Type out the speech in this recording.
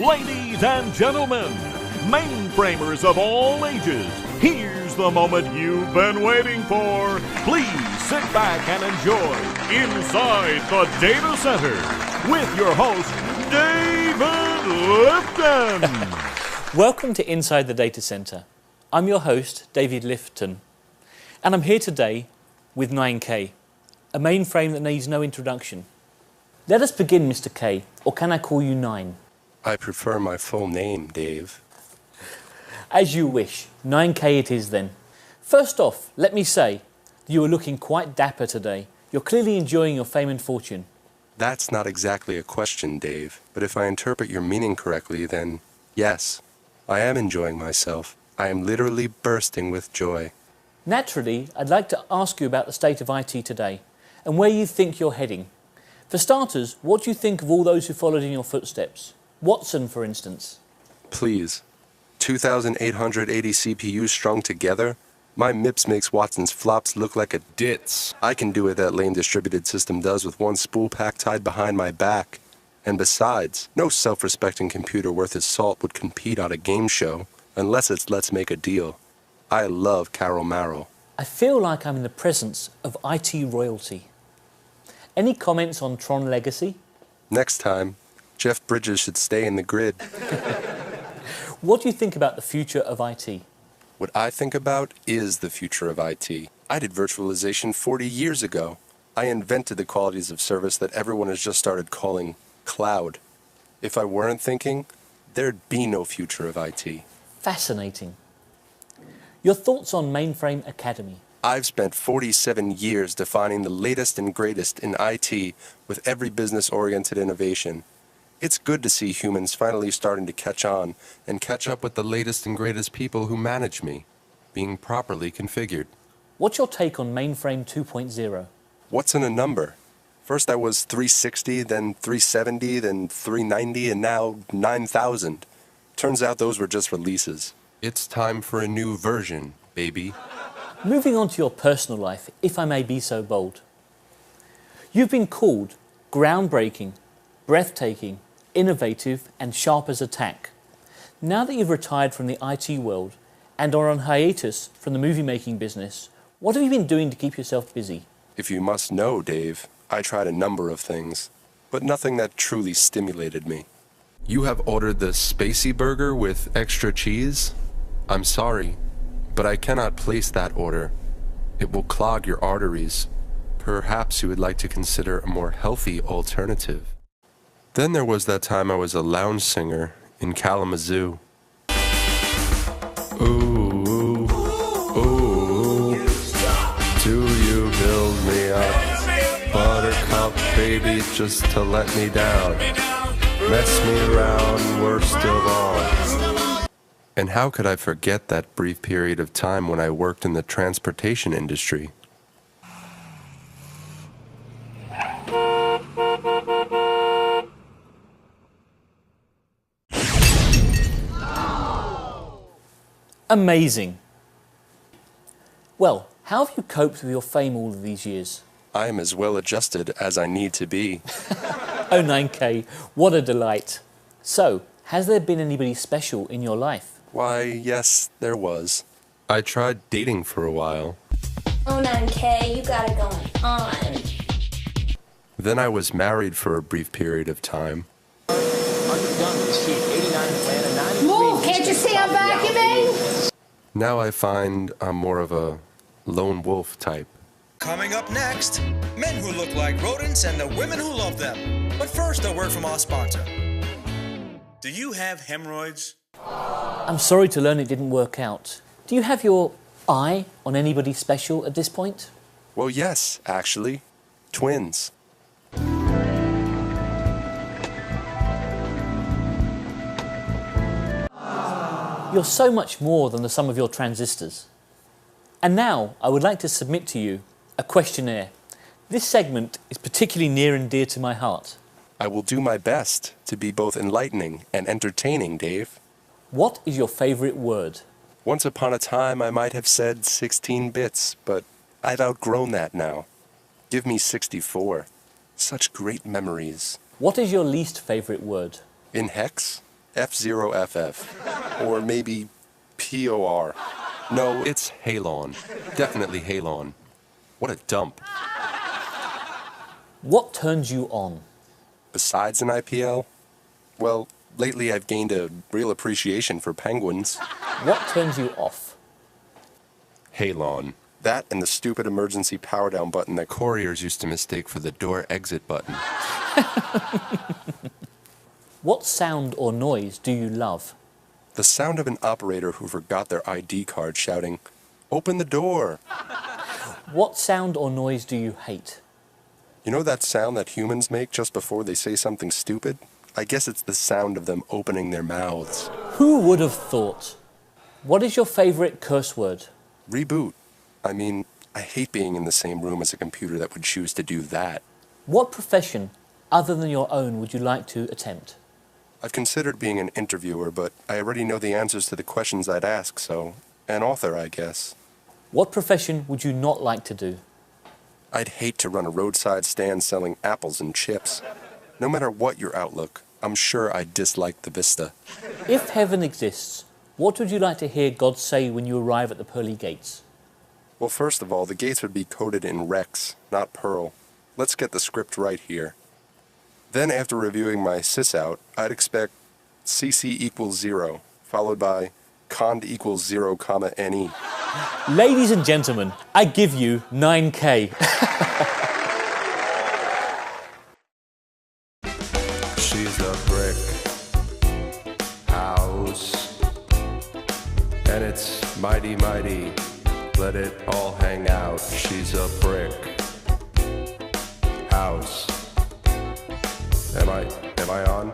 Ladies and gentlemen, mainframers of all ages, here's the moment you've been waiting for. Please sit back and enjoy Inside the Datacenter with your host, David Lifton. Welcome to Inside the Datacenter. I'm your host, David Lifton, and I'm here today with 9K, a mainframe that needs no introduction. Let us begin, Mr. K, or can I call you 9? I prefer my full name, Dave. As you wish. 9K it is then. First off, let me say, you are looking quite dapper today. You're clearly enjoying your fame and fortune. That's not exactly a question, Dave, but if I interpret your meaning correctly, then yes, I am enjoying myself. I am literally bursting with joy. Naturally, I'd like to ask you about the state of IT today and where you think you're heading. For starters, what do you think of all those who followed in your footsteps? Watson, for instance. Please. 2,880 CPUs strung together? My MIPS makes Watson's flops look like a ditz. I can do what that lame distributed system does with one spool pack tied behind my back. And besides, no self-respecting computer worth his salt would compete on a game show, unless it's Let's Make a Deal. I love Carol Marrow. I feel like I'm in the presence of IT royalty. Any comments on Tron Legacy? Next time, Jeff Bridges should stay in the grid. What do you think about the future of IT? What I think about is the future of IT. I did virtualization 40 years ago. I invented the qualities of service that everyone has just started calling cloud. If I weren't thinking, there'd be no future of IT. Fascinating. Your thoughts on Mainframe Academy? I've spent 47 years defining the latest and greatest in IT with every business-oriented innovation. It's good to see humans finally starting to catch on and catch up with the latest and greatest people who manage me, being properly configured. What's your take on Mainframe 2.0? What's in a number? First I was 360, then 370, then 390, and now 9,000. Turns out those were just releases. It's time for a new version, baby. Moving on to your personal life, if I may be so bold. You've been called groundbreaking, breathtaking, innovative and sharp as a tack. Now that you've retired from the IT world and are on hiatus from the movie-making business, what have you been doing to keep yourself busy? If you must know, Dave, I tried a number of things, but nothing that truly stimulated me. You have ordered the Spacey Burger with extra cheese? I'm sorry, but I cannot place that order. It will clog your arteries. Perhaps you would like to consider a more healthy alternative. Then there was that time I was a lounge singer in Kalamazoo. Ooh, ooh, do you build me up, buttercup baby, just to let me down, mess me around, worst of all. And how could I forget that brief period of time when I worked in the transportation industry? Amazing. Well, how have you coped with your fame all of these years? I am as well adjusted as I need to be. Oh, 9K, what a delight. So, has there been anybody special in your life? Why, yes, there was. I tried dating for a while. Oh, 9K, you got it going on. Then I was married for a brief period of time. Move, can't you see I'm vacuuming? Now I find I'm more of a lone wolf type. Coming up next, men who look like rodents and the women who love them. But first, a word from our sponsor. Do you have hemorrhoids? I'm sorry to learn it didn't work out. Do you have your eye on anybody special at this point? Well, yes, actually. Twins. You're so much more than the sum of your transistors. And now I would like to submit to you a questionnaire. This segment is particularly near and dear to my heart. I will do my best to be both enlightening and entertaining, Dave. What is your favorite word? Once upon a time I might have said 16 bits, but I've outgrown that now. Give me 64. Such great memories. What is your least favorite word? In hex? F0FF. Or maybe POR. No, it's Halon. Definitely Halon. What a dump. What turns you on? Besides an IPL? Well, lately I've gained a real appreciation for penguins. What turns you off? Halon. That and the stupid emergency power down button that couriers used to mistake for the door exit button. What sound or noise do you love? The sound of an operator who forgot their ID card shouting, "Open the door!" What sound or noise do you hate? You know that sound that humans make just before they say something stupid? I guess it's the sound of them opening their mouths. Who would have thought? What is your favorite curse word? Reboot. I mean, I hate being in the same room as a computer that would choose to do that. What profession, other than your own, would you like to attempt? I've considered being an interviewer, but I already know the answers to the questions I'd ask, so an author, I guess. What profession would you not like to do? I'd hate to run a roadside stand selling apples and chips. No matter what your outlook, I'm sure I'd dislike the vista. If heaven exists, what would you like to hear God say when you arrive at the pearly gates? Well, first of all, the gates would be coded in Rex, not Pearl. Let's get the script right here. Then, after reviewing my sys-out, I'd expect CC equals 0, followed by cond equals 0, NE. Ladies and gentlemen, I give you 9K. She's a brick house, and it's mighty, mighty. Let it all hang out. She's a brick house. Am I on?